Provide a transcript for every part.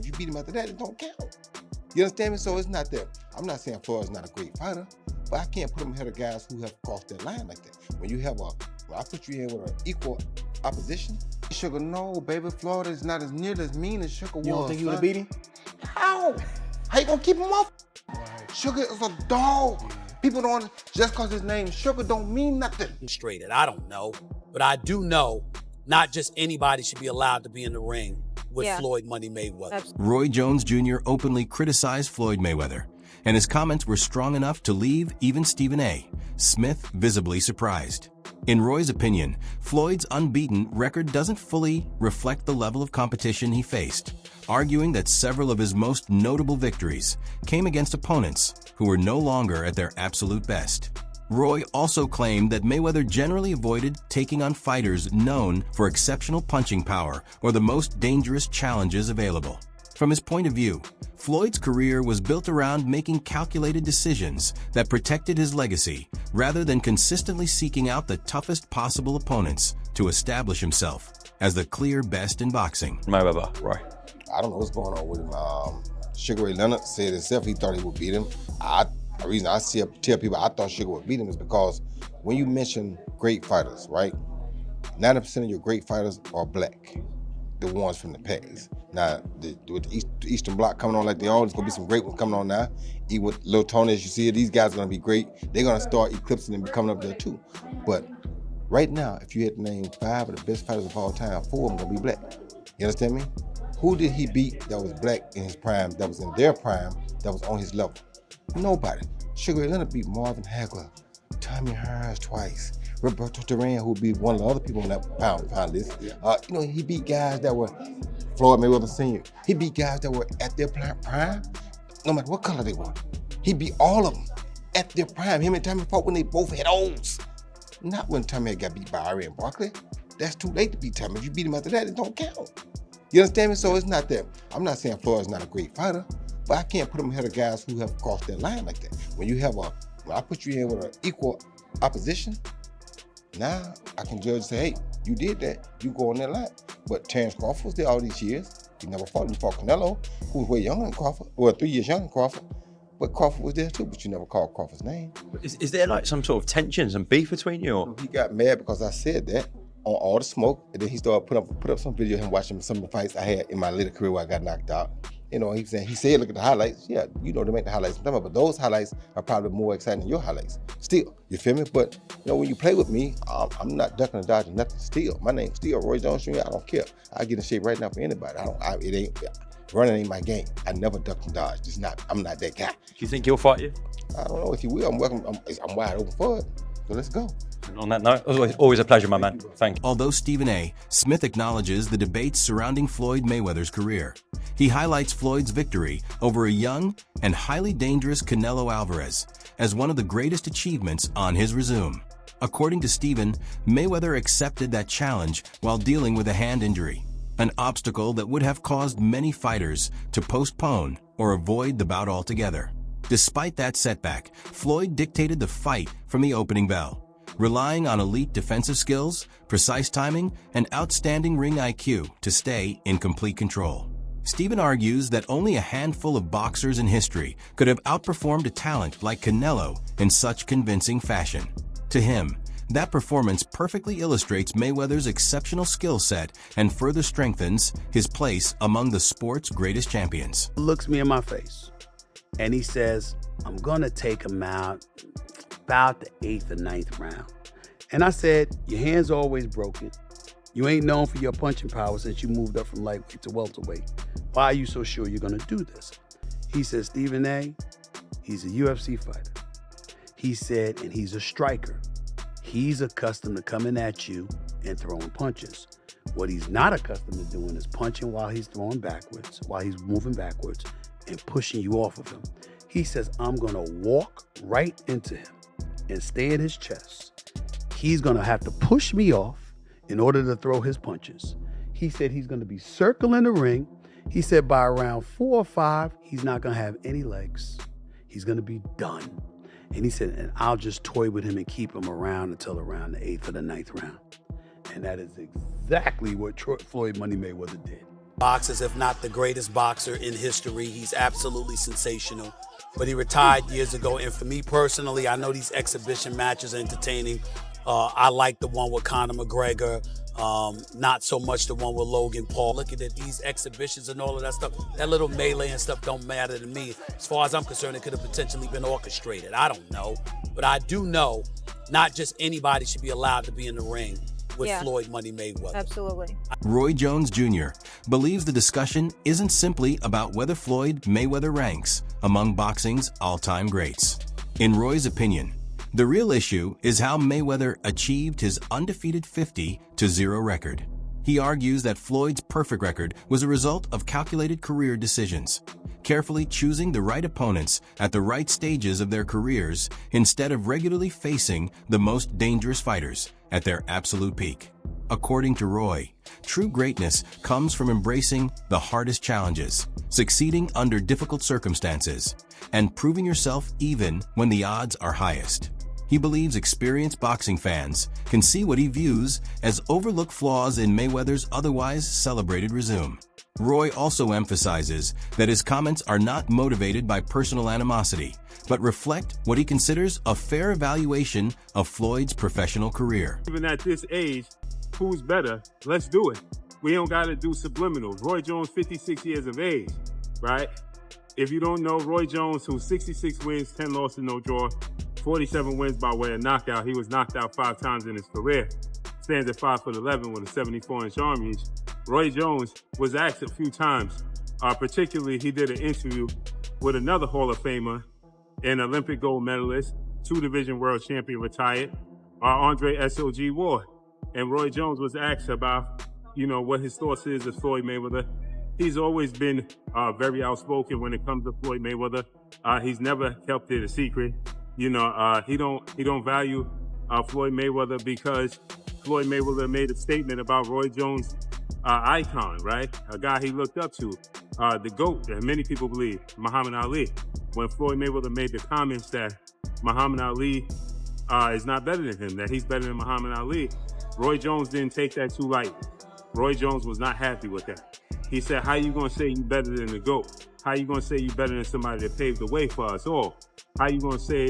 If you beat him after that, it don't count. You understand me? So it's not that. I'm not saying Floyd's not a great fighter, but I can't put him ahead of guys who have crossed that line like that. When I put you in with an equal opposition, Sugar, no, baby, Floyd is not as near as mean as Sugar was. You don't think you would have beat him? How? How you gonna keep him off? Right. Sugar is a dog. Yeah. People don't, just cause his name Sugar don't mean nothing. Straight I don't know, but I do know not just anybody should be allowed to be in the ring with Floyd Money Mayweather. Absolutely. Roy Jones Jr. openly criticized Floyd Mayweather, and his comments were strong enough to leave even Stephen A. Smith visibly surprised. In Roy's opinion, Floyd's unbeaten record doesn't fully reflect the level of competition he faced, arguing that several of his most notable victories came against opponents who were no longer at their absolute best. Roy also claimed that Mayweather generally avoided taking on fighters known for exceptional punching power or the most dangerous challenges available. From his point of view, Floyd's career was built around making calculated decisions that protected his legacy rather than consistently seeking out the toughest possible opponents to establish himself as the clear best in boxing. Mayweather, Roy. I don't know what's going on with him. Sugar Ray Leonard said himself he thought he would beat him. The reason I tell people I thought Sugar would beat him is because when you mention great fighters, right? 90% of your great fighters are black, the ones from the past. Now, with the Eastern Bloc coming on like they are, there's gonna be some great ones coming on now. Even with Lil Tony, as you see, these guys are gonna be great. They're gonna start eclipsing and coming up there too. But right now, if you had to name 5 of the best fighters of all time, 4 of them gonna be black. You understand me? Who did he beat that was black in his prime, that was in their prime, that was on his level? Nobody. Sugar Ray Leonard beat Marvin Hagler, Tommy Hearns twice, Roberto Duran, who would be one of the other people on that pound list. He beat guys that were Floyd Mayweather Sr. He beat guys that were at their prime, no matter what color they were. He beat all of them at their prime. Him and Tommy fought when they both had O's. Not when Tommy got beat by Arian Barkley. That's too late to beat Tommy. If you beat him after that, it don't count. You understand me? So it's not that. I'm not saying Floyd's not a great fighter, but I can't put him ahead of guys who have crossed that line like that. When I put you in with an equal opposition, now I can judge and say, hey, you did that, you go on that line. But Terrence Crawford was there all these years. He never fought. He fought Canelo, who was way younger than Crawford, 3 years younger than Crawford. But Crawford was there too, but you never called Crawford's name. Is there like some sort of tensions and beef between you? Or? He got mad because I said that on All the Smoke, and then he started put up some video of him watching some of the fights I had in my later career where I got knocked out. He said, look at the highlights. Yeah, they make the highlights, but those highlights are probably more exciting than your highlights. Still, you feel me? But when you play with me, I'm not ducking or dodging nothing. Still, my name's still Roy Jones Jr. I don't care. I get in shape right now for anybody. Running ain't my game. I never duck and dodge. I'm not that guy. Do you think he'll fight you? I don't know if he will. I'm wide open for it. So let's go. And on that note, always a pleasure, my man. Thank you. Although Stephen A. Smith acknowledges the debates surrounding Floyd Mayweather's career, he highlights Floyd's victory over a young and highly dangerous Canelo Alvarez as one of the greatest achievements on his resume. According to Stephen, Mayweather accepted that challenge while dealing with a hand injury, an obstacle that would have caused many fighters to postpone or avoid the bout altogether. Despite that setback, Floyd dictated the fight from the opening bell, relying on elite defensive skills, precise timing, and outstanding ring IQ to stay in complete control. Stephen argues that only a handful of boxers in history could have outperformed a talent like Canelo in such convincing fashion. To him, that performance perfectly illustrates Mayweather's exceptional skill set and further strengthens his place among the sport's greatest champions. He looks me in my face and he says, I'm gonna take him out about the 8th or 9th round. And I said, your hand's always broken. You ain't known for your punching power since you moved up from lightweight to welterweight. Why are you so sure you're gonna do this? He said, Stephen A., he's a UFC fighter. He said, and he's a striker. He's accustomed to coming at you and throwing punches. What he's not accustomed to doing is punching while he's throwing backwards, while he's moving backwards and pushing you off of him. He says, I'm gonna walk right into him and stay in his chest. He's gonna have to push me off in order to throw his punches. He said he's gonna be circling the ring. He said by around 4 or 5, he's not gonna have any legs. He's gonna be done. And he said, and I'll just toy with him and keep him around until around the 8th or the 9th round. And that is exactly what Floyd Money Mayweather did. Boxers, if not the greatest boxer in history. He's absolutely sensational. But he retired years ago, and for me personally, I know these exhibition matches are entertaining. I like the one with Conor McGregor, not so much the one with Logan Paul. Looking at these exhibitions and all of that stuff, that little melee and stuff don't matter to me. As far as I'm concerned, it could have potentially been orchestrated. I don't know. But I do know not just anybody should be allowed to be in the ring with Floyd Money Mayweather. Absolutely. Roy Jones Jr. believes the discussion isn't simply about whether Floyd Mayweather ranks among boxing's all-time greats. In Roy's opinion, the real issue is how Mayweather achieved his undefeated 50-0 record. He argues that Floyd's perfect record was a result of calculated career decisions, carefully choosing the right opponents at the right stages of their careers instead of regularly facing the most dangerous fighters at their absolute peak. According to Roy, true greatness comes from embracing the hardest challenges, succeeding under difficult circumstances, and proving yourself even when the odds are highest. He believes experienced boxing fans can see what he views as overlooked flaws in Mayweather's otherwise celebrated resume. Roy also emphasizes that his comments are not motivated by personal animosity, but reflect what he considers a fair evaluation of Floyd's professional career. Even at this age, who's better? Let's do it. We don't got to do subliminals. Roy Jones, 56 years of age, right? If you don't know, Roy Jones, who's 66 wins, 10 losses, no draw, 47 wins by way of knockout. He was knocked out 5 times in his career. Stands at 5'11" with a 74-inch arm reach. Roy Jones was asked a few times, particularly he did an interview with another Hall of Famer, an Olympic gold medalist, 2-division world champion retired, Andre S.O.G. Ward. And Roy Jones was asked about, what his thoughts is of Floyd Mayweather. He's always been very outspoken when it comes to Floyd Mayweather. He's never kept it a secret. He don't value Floyd Mayweather because Floyd Mayweather made a statement about Roy Jones' icon, right? A guy he looked up to, the GOAT, that many people believe, Muhammad Ali. When Floyd Mayweather made the comments that Muhammad Ali is not better than him, that he's better than Muhammad Ali, Roy Jones didn't take that too lightly. Roy Jones was not happy with that. He said, how you gonna say you better than the GOAT? How you gonna say you better than somebody that paved the way for us all? How you gonna say,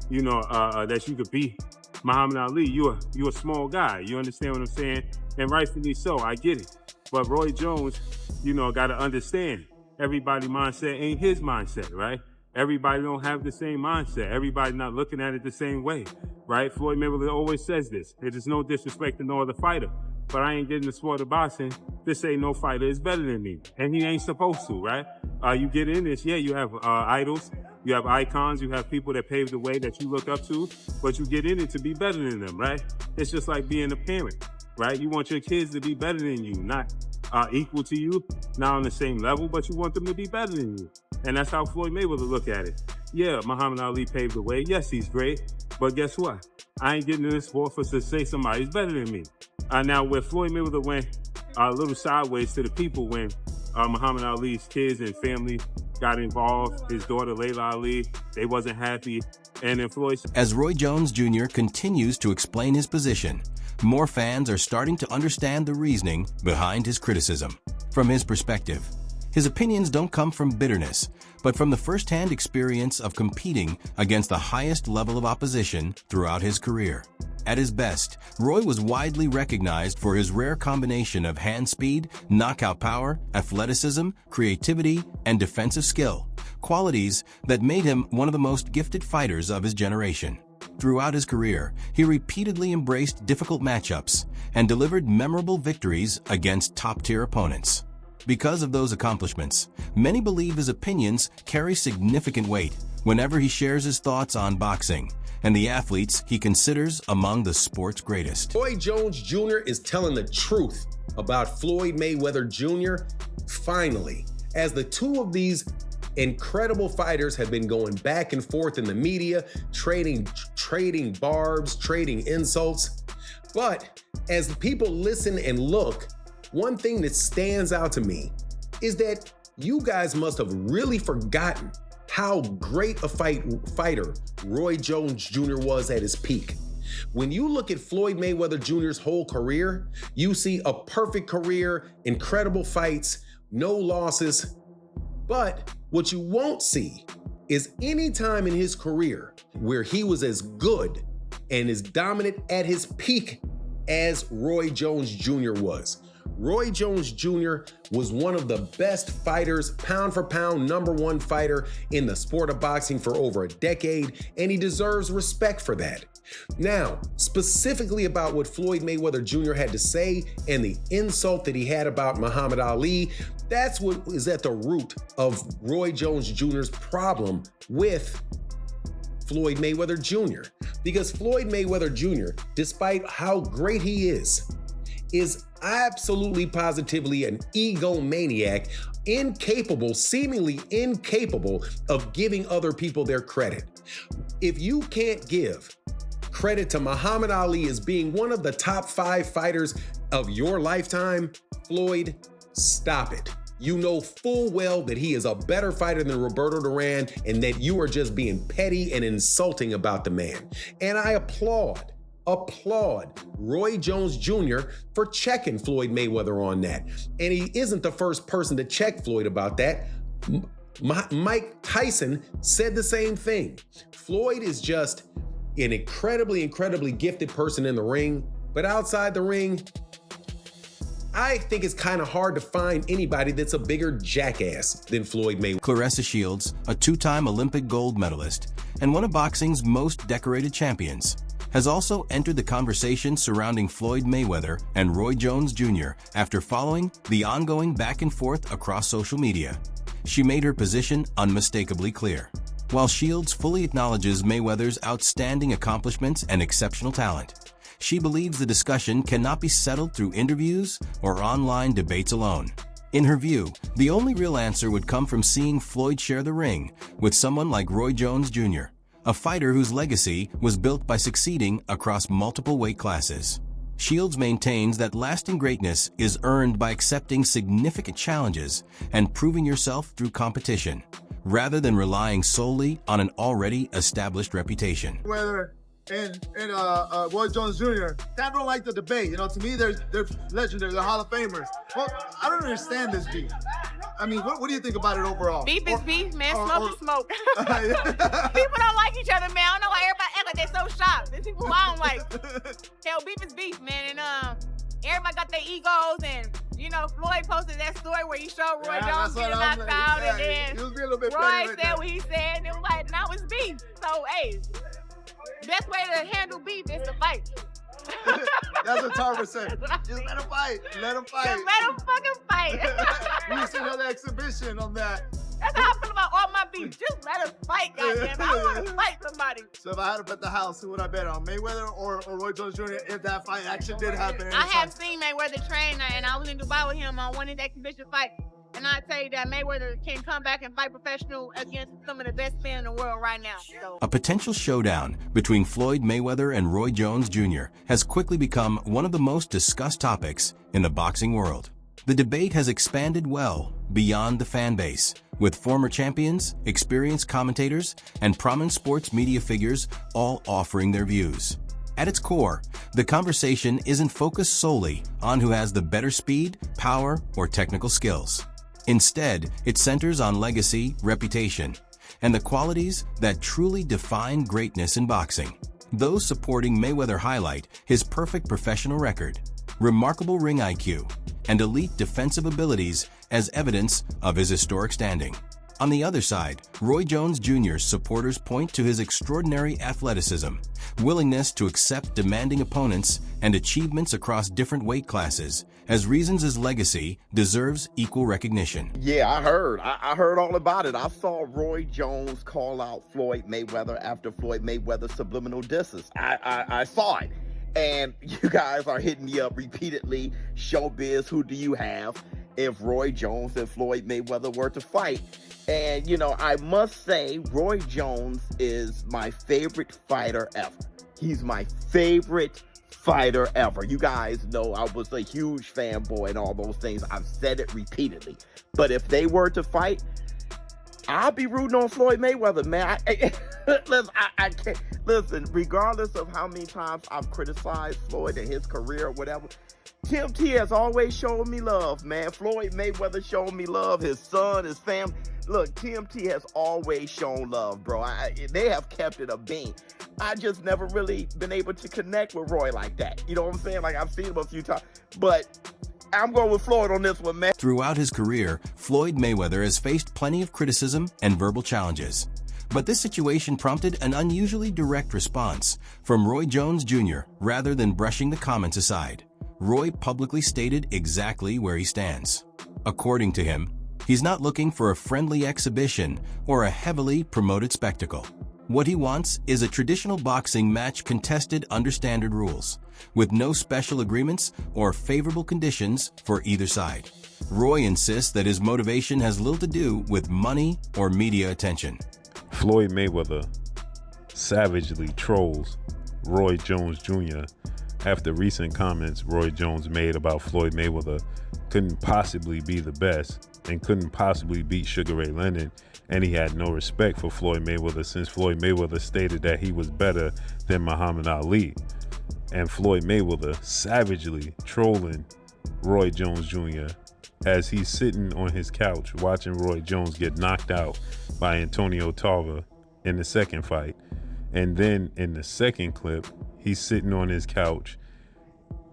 that you could beat Muhammad Ali? You a small guy. You understand what I'm saying? And rightfully so, I get it. But Roy Jones, gotta understand, everybody's mindset ain't his mindset, right? Everybody don't have the same mindset. Everybody not looking at it the same way, right? Floyd Mayweather always says this. It is no disrespect to no other fighter, but I ain't getting the sport of boxing to say no fighter is better than me. And he ain't supposed to, right? You get in this, you have idols, you have icons, you have people that pave the way that you look up to, but you get in it to be better than them, right? It's just like being a parent, right? You want your kids to be better than you, not equal to you, not on the same level, but you want them to be better than you. And that's how Floyd Mayweather look at it. Yeah, Muhammad Ali paved the way. Yes, he's great. But guess what? I ain't getting in this sport for to say somebody's better than me. Now, where Floyd Mayweather went a little sideways to the people when Muhammad Ali's kids and family got involved, his daughter Layla Ali, they wasn't happy. And then Floyd... As Roy Jones Jr. continues to explain his position, more fans are starting to understand the reasoning behind his criticism. From his perspective, his opinions don't come from bitterness, but from the first-hand experience of competing against the highest level of opposition throughout his career. At his best, Roy was widely recognized for his rare combination of hand speed, knockout power, athleticism, creativity, and defensive skill, qualities that made him one of the most gifted fighters of his generation. Throughout his career, he repeatedly embraced difficult matchups and delivered memorable victories against top-tier opponents. Because of those accomplishments, many believe his opinions carry significant weight whenever he shares his thoughts on boxing and the athletes he considers among the sport's greatest. Roy Jones Jr. is telling the truth about Floyd Mayweather Jr. Finally, as the two of these incredible fighters have been going back and forth in the media, trading barbs, trading insults. But as the people listen and look, one thing that stands out to me is that you guys must have really forgotten how great a fighter Roy Jones Jr. was at his peak. When you look at Floyd Mayweather Jr.'s whole career, you see a perfect career, incredible fights, no losses. But what you won't see is any time in his career where he was as good and as dominant at his peak as Roy Jones Jr. was. Roy Jones Jr. was one of the best fighters, pound for pound, #1 fighter in the sport of boxing for over a decade, and he deserves respect for that. Now, specifically about what Floyd Mayweather Jr. had to say and the insult that he had about Muhammad Ali, that's what is at the root of Roy Jones Jr.'s problem with Floyd Mayweather Jr. Because Floyd Mayweather Jr., despite how great he is absolutely positively an egomaniac, incapable, seemingly incapable of giving other people their credit. If you can't give credit to Muhammad Ali as being one of the top 5 fighters of your lifetime, Floyd, stop it. You know full well that he is a better fighter than Roberto Duran and that you are just being petty and insulting about the man. And I applaud Roy Jones Jr. for checking Floyd Mayweather on that. And he isn't the first person to check Floyd about that. Mike Tyson said the same thing. Floyd is just an incredibly gifted person in the ring, but outside the ring, I think it's kind of hard to find anybody that's a bigger jackass than Floyd Mayweather. Claressa Shields, a 2-time Olympic gold medalist and one of boxing's most decorated champions, has also entered the conversation surrounding Floyd Mayweather and Roy Jones Jr. after following the ongoing back and forth across social media. She made her position unmistakably clear. While Shields fully acknowledges Mayweather's outstanding accomplishments and exceptional talent, she believes the discussion cannot be settled through interviews or online debates alone. In her view, the only real answer would come from seeing Floyd share the ring with someone like Roy Jones Jr., a fighter whose legacy was built by succeeding across multiple weight classes. Shields maintains that lasting greatness is earned by accepting significant challenges and proving yourself through competition, rather than relying solely on an already established reputation. Whether and Roy Jones Jr. I don't like the debate. You know, to me, they're legendary. They're Hall of Famers. Well, I don't understand this beef. I mean, what do you think about it overall? Beef is beef, man. Smoke is smoke. People don't like each other, man. I don't know why everybody act like they're so shocked. There's people who I don't like. Hell, beef is beef, man. And everybody got their egos. And, you know, Floyd posted that story where he showed Roy Jones getting knocked out. And then he was being a little bit Roy said what he said. And it was like, now it's beef. So, hey, best way to handle beef is to fight. That's what Tarver said. Just let him fight. Let him fight. Just let him fucking fight. We seen another exhibition on that. That's how I feel about all my beef. Just let us fight, goddamn. I want to fight somebody. So if I had to bet the house, who would I bet on? Mayweather or Roy Jones Jr. if that fight actually did happen? I have seen Mayweather train, and I was in Dubai with him on one of the exhibition fights. And I tell you that Mayweather can come back and fight professional against some of the best men in the world right now. So. A potential showdown between Floyd Mayweather and Roy Jones Jr. has quickly become one of the most discussed topics in the boxing world. The debate has expanded well beyond the fan base, with former champions, experienced commentators, and prominent sports media figures all offering their views. At its core, the conversation isn't focused solely on who has the better speed, power, or technical skills. Instead, it centers on legacy, reputation, and the qualities that truly define greatness in boxing. Those supporting Mayweather highlight his perfect professional record, remarkable ring IQ, and elite defensive abilities as evidence of his historic standing. On the other side, Roy Jones Jr.'s supporters point to his extraordinary athleticism, willingness to accept demanding opponents, and achievements across different weight classes as reasons his legacy deserves equal recognition. Yeah, I heard all about it. I saw Roy Jones call out Floyd Mayweather after Floyd Mayweather's subliminal disses. I saw it. And you guys are hitting me up repeatedly. Showbiz, who do you have if Roy Jones and Floyd Mayweather were to fight? And, you know, I must say, Roy Jones is my favorite fighter ever. He's my favorite fighter ever. You guys know I was a huge fanboy and all those things. I've said it repeatedly. But if they were to fight, I'll be rooting on Floyd Mayweather, man. I can't. Listen, regardless of how many times I've criticized Floyd and his career or whatever, TMT has always shown me love, man. Floyd Mayweather showed me love. His son, his family. Look, TMT has always shown love, bro. They have kept it a bean. I just never really been able to connect with Roy like that. You know what I'm saying? Like, I've seen him a few times. But I'm going with Floyd on this one, man. Throughout his career, Floyd Mayweather has faced plenty of criticism and verbal challenges. But this situation prompted an unusually direct response from Roy Jones Jr. Rather than brushing the comments aside, Roy publicly stated exactly where he stands. According to him, he's not looking for a friendly exhibition or a heavily promoted spectacle. What he wants is a traditional boxing match contested under standard rules, with no special agreements or favorable conditions for either side. Roy insists that his motivation has little to do with money or media attention. Floyd Mayweather savagely trolls Roy Jones Jr. after recent comments Roy Jones made about Floyd Mayweather couldn't possibly be the best and couldn't possibly beat Sugar Ray Leonard, and he had no respect for Floyd Mayweather since Floyd Mayweather stated that he was better than Muhammad Ali. And Floyd Mayweather savagely trolling Roy Jones Jr. as he's sitting on his couch watching Roy Jones get knocked out by Antonio Tarver in the second fight. And then in the second clip, he's sitting on his couch,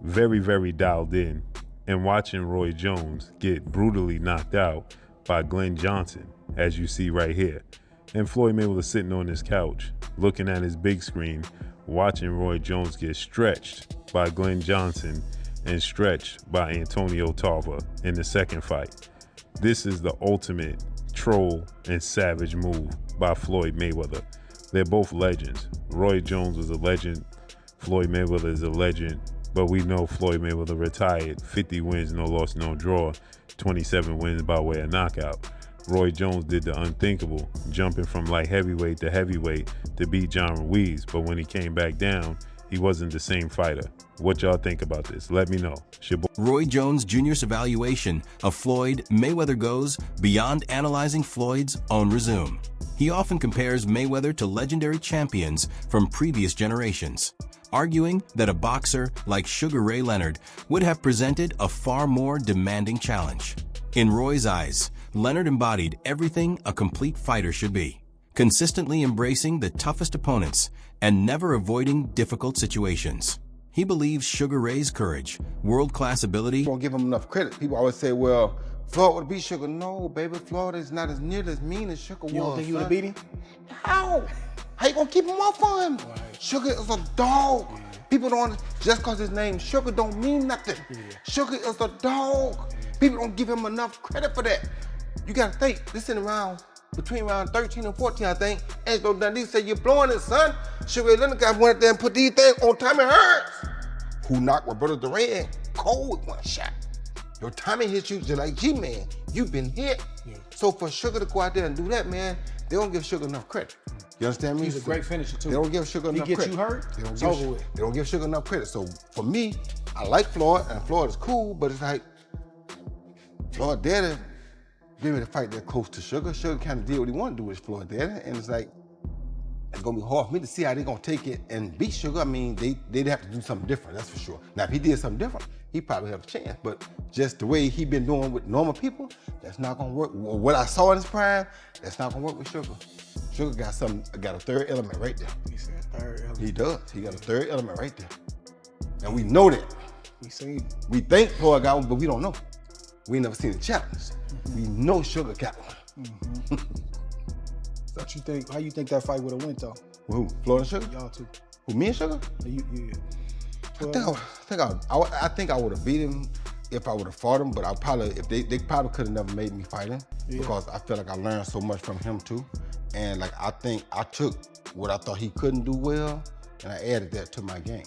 very, very dialed in, and watching Roy Jones get brutally knocked out by Glenn Johnson, as you see right here. And Floyd Mayweather sitting on his couch, looking at his big screen, watching Roy Jones get stretched by Glenn Johnson and stretched by Antonio Tarver in the second fight. This is the ultimate troll and savage move by Floyd Mayweather. They're both legends. Roy Jones was a legend. Floyd Mayweather is a legend. But we know Floyd Mayweather retired 50 wins, no loss, no draw, 27 wins by way of knockout. Roy Jones did the unthinkable, jumping from light heavyweight to heavyweight to beat John Ruiz. But when he came back down, he wasn't the same fighter. What y'all think about this? Let me know. Roy Jones Jr.'s evaluation of Floyd Mayweather goes beyond analyzing Floyd's own resume. He often compares Mayweather to legendary champions from previous generations, arguing that a boxer like Sugar Ray Leonard would have presented a far more demanding challenge. In Roy's eyes, Leonard embodied everything a complete fighter should be, consistently embracing the toughest opponents and never avoiding difficult situations. He believes Sugar Ray's courage, world-class ability. Don't give him enough credit. People always say, well, Floyd would beat Sugar. No, baby, Floyd is not as near as mean as Sugar was. You don't think he would have beat him? How? How you gonna keep him off on him? Right. Sugar is a dog. Yeah. People don't, just because his name Sugar don't mean nothing. Yeah. Sugar is a dog. Yeah. People don't give him enough credit for that. You gotta think, this in around, between round 13 and 14, I think, Angelo Dundee said, you're blowing it, son. Sugar Ray Leonard got went there and put these things on Tommy Hearns, who knocked Roberto Duran cold with one shot. Your Tommy hit you just like G-Man. You've been hit. Yeah. So for Sugar to go out there and do that, man, they don't give Sugar enough credit. You understand me? He's a great finisher, too. They don't give Sugar enough credit. He gets you hurt, it's over with. They don't give Sugar enough credit. So for me, I like Floyd, and Floyd is cool, but it's like, Floyd daddy give me to fight that close to Sugar. Sugar kind of did what he wanted to do with Floyd daddy, and it's like, it's gonna be hard for me to see how they're gonna take it and beat Sugar. I mean, they'd have to do something different, that's for sure. Now, if he did something different, he probably have a chance, but just the way he been doing with normal people, that's not gonna work. What I saw in his prime, that's not gonna work with Sugar. Sugar got a third element right there. He said third element. He does, he got a third element right there. And we know that. We think Floyd got one, but we don't know. We ain't never seen the challenge. Mm-hmm. We know Sugar got one. Mm-hmm. How you think that fight would have went though? Who? Floyd and Sugar? Y'all two. Who? Me and Sugar? Yeah. I think I would have beat him if I would have fought him, but I probably they probably could have never made me fight him because I feel like I learned so much from him too, and like I think I took what I thought he couldn't do well, and I added that to my game.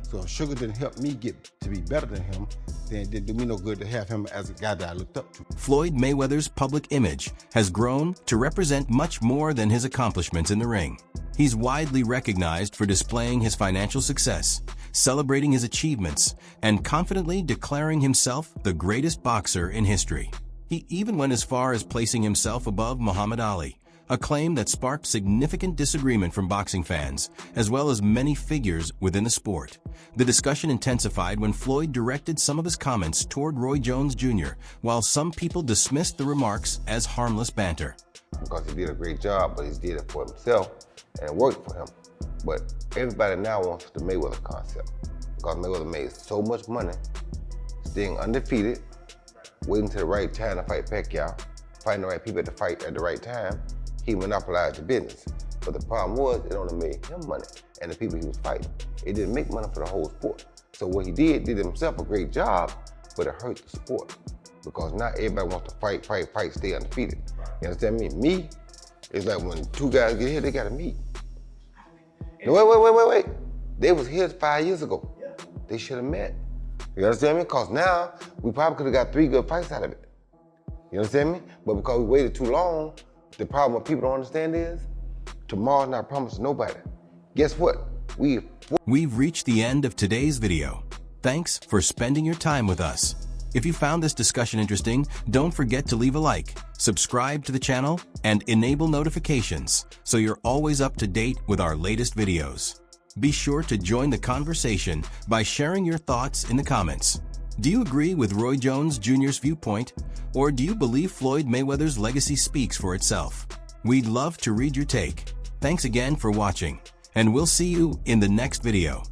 So if Sugar didn't help me get to be better than him, then it didn't do me no good to have him as a guy that I looked up to. Floyd Mayweather's public image has grown to represent much more than his accomplishments in the ring. He's widely recognized for displaying his financial success, celebrating his achievements, and confidently declaring himself the greatest boxer in history. He even went as far as placing himself above Muhammad Ali, a claim that sparked significant disagreement from boxing fans, as well as many figures within the sport. The discussion intensified when Floyd directed some of his comments toward Roy Jones Jr., while some people dismissed the remarks as harmless banter. Because he did a great job, but he did it for himself, and it worked for him. But everybody now wants the Mayweather concept, because Mayweather made so much money, staying undefeated, waiting till the right time to fight Pacquiao, finding the right people to fight at the right time. He monopolized the business. But the problem was, it only made him money and the people he was fighting. It didn't make money for the whole sport. So what he did himself a great job, but it hurt the sport. Because now everybody wants to fight, stay undefeated. You understand me? Me, it's like when two guys get here, they gotta meet. No, wait. They was here 5 years ago. They should have met. You understand me? Because now, we probably could have got 3 good fights out of it. You understand me? But because we waited too long, the problem what people don't understand is, tomorrow's not promised to nobody. Guess what? We've reached the end of today's video. Thanks for spending your time with us. If you found this discussion interesting, don't forget to leave a like, subscribe to the channel, and enable notifications so you're always up to date with our latest videos. Be sure to join the conversation by sharing your thoughts in the comments. Do you agree with Roy Jones Jr.'s viewpoint, or do you believe Floyd Mayweather's legacy speaks for itself? We'd love to read your take. Thanks again for watching, and we'll see you in the next video.